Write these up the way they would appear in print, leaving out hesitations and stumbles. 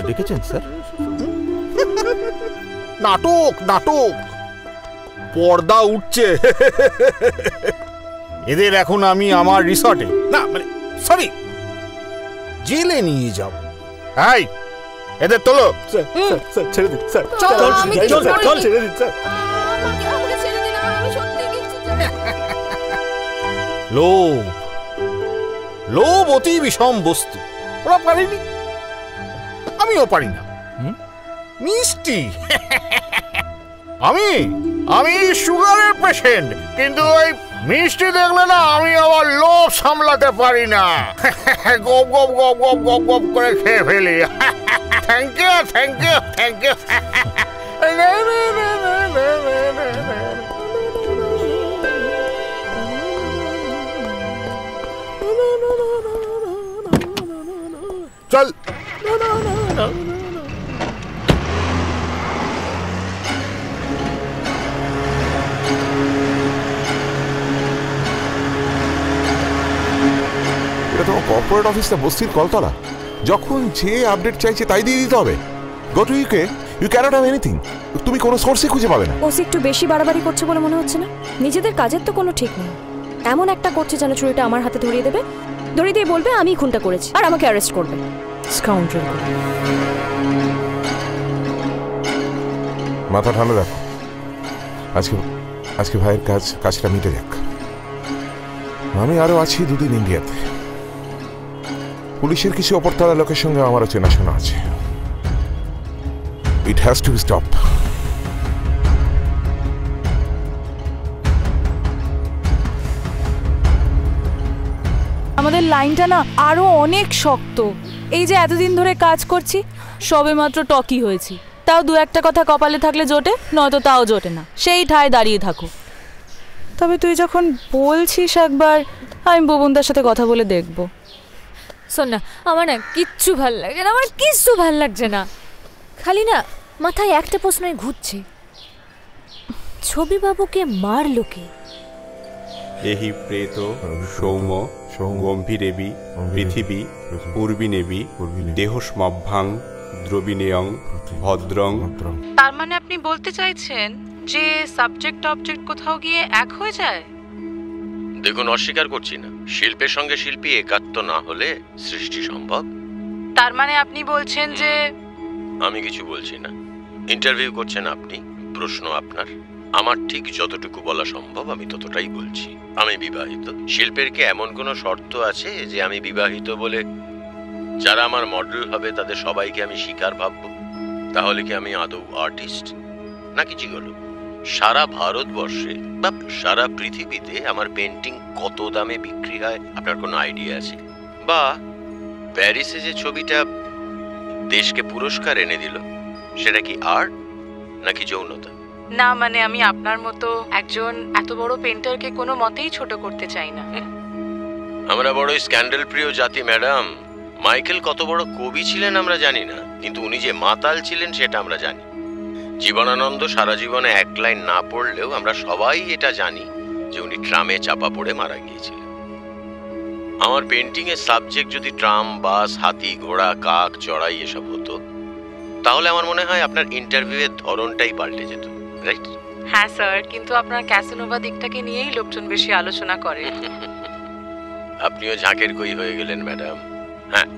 ডেকেছেন স্যার? নাটক নাটক, পর্দা উঠছে। এদের এখন আমি আমার রিসর্টে, না মানে সরি জেলে নিয়ে যাব। এই এদের তোলো। ছেড়ে দিন স্যার, ছেড়ে দিন স্যার। লোভ, লোভ অতি বিষম বস্তু। ওরা পারেনি, আমিও পারি না। মিষ্টি, আমি আমি সুগারের পেশেন্ট, কিন্তু ওই মিষ্টি দেখলে না আমি আবার লোভ সামলাতে পারি না। গপ গপ গপ গপ গপ গপ করে খেয়ে ফেলি। Thank you thank you thank you. চল। কর্পোরেট অফিসটা বস্তির কলতলা, যখন যে আপডেট চাইছে তাই দিয়ে দিতে হবে। Go to UK, you can't have anything. তুমি কোনো সোর্সই খুঁজে পাবে না। ওসি একটু বেশি বাড়াবাড়ি করছে বলে মনে হচ্ছে না? নিজেদের কাজের তো কোনো ঠিক নেই, এমন একটা করছে যেন চুরিটা আমার হাতে ধরিয়ে দেবে, ধরিয়ে দিয়ে বলবে আমি খুনটা করেছি আর আমাকে অ্যারেস্ট করবে। স্কাউন্ডার। মাথা ঠান্ডা রাখো, আজকে ভাইয়ের কাজটা মিটে যাক। আমি আরো আছি দুদিন ইন্ডিয়াতে। পুলিশের কিছু অপরতলা লোকের সঙ্গে আমারও চেনাশোনা আছে। It has to stop. আমাদের লাইনটা না আরো অনেক শক্ত। এই যে এতদিন ধরে কাজ করছি, সবে মাত্র টকি হয়েছি, তাও দু একটা কথা কপালে থাকলে জোটে, নয়তো তাও জোটে না। সেই ঠায় দাঁড়িয়ে থাকো। তবে তুই যখন বলছিস একবার, আমি ববনদার সাথে কথা বলে দেখবো। শোন না, আমার না কিচ্ছু ভাল লাগছে না, আমার কিচ্ছু ভাল লাগছে না। খালি না মাথায় একটা প্রশ্নই ঘুরছে, ছবি বাবুকে মারলো কে? এহি প্রেত সৌম্য গম্ভীরেবী পৃথিবী পূর্বিনেবী দেহস্মভ্যাং দ্রবিণেয়ং ভদ্রং। তার মানে আপনি বলতে চাইছেন যে সাবজেক্ট অবজেক্ট কোথাও গিয়ে এক হয়ে যায়? দেখুন, অস্বীকার করছি না, শিল্পের সঙ্গে শিল্পী একাত্ম না হলে সৃষ্টি সম্ভব। তার মানে আপনি বলছেন যে? আমি কিছু বলছি না, ইন্টারভিউ করছেন আপনি, প্রশ্ন আপনার। আমার ঠিক যতটুকু বলা সম্ভব আমি ততটাই বলছি। আমি বিবাহিত। শিল্পের কি এমন কোনো শর্ত আছে যে আমি বিবাহিত বলে যারা আমার মডেল হবে তাদের সবাইকে আমি শিকার ভাববো? তাহলে কি আমি আদৌ আর্টিস্ট নাকি জিগলো? সারা ভারতবর্ষে বা সারা পৃথিবীতে আমার পেন্টিং কত দামে বিক্রি হয় আপনার কোনো আইডিয়া আছে? বা প্যারিসে যে ছবিটা দেশকে পুরস্কার এনে দিল, সেটা কি আর্ট নাকি যৌনতা? না মানে আমি আপনার মতো একজন এত বড় পেন্টারকে কোনো মতেই ছোট করতে চাই না। আমরা বড় স্ক্যান্ডাল প্রিয় জাতি ম্যাডাম। মাইকেল কত বড় কবি ছিলেন আমরা জানি না, কিন্তু উনি যে মাতাল ছিলেন সেটা আমরা জানি। জীবনানন্দ সারা জীবনে এক লাইন না পড়লেও আমরা সবাই এটা জানি যে উনি ট্রামে চাপা পড়ে মারা গিয়েছিলেন। আমার পেন্টিং এর সাবজেক্ট যদি ট্রাম, বাস, হাতি, ঘোড়া, কাক, চড়াই এসব হতো, তাহলে আমার মনে হয় আপনার ইন্টারভিউ এর ধরনটাই পাল্টে যেত, রাইট? হ্যাঁ স্যার, কিন্তু আপনার ক্যাসনোভা দিকটাকে নিয়েই লোকজন বেশি আলোচনা করে। আপনিও ঝাঁকের কই হয়ে গেলেন ম্যাডাম। হ্যাঁ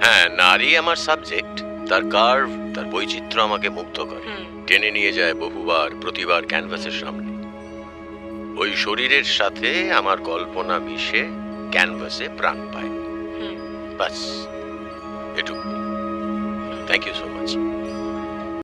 হ্যাঁ, নারী আমার সাবজেক্ট। তার কার্ভ, তার বৈচিত্র্য আমাকে মুগ্ধ করে, টেনে নিয়ে যায় বহুবার প্রতিবার ক্যানভাসের সামনে। ওই শরীরের সাথে আমার কল্পনা মিশে ক্যানভাসে প্রাণ পায়। বাস এটুকু। Thank you so much.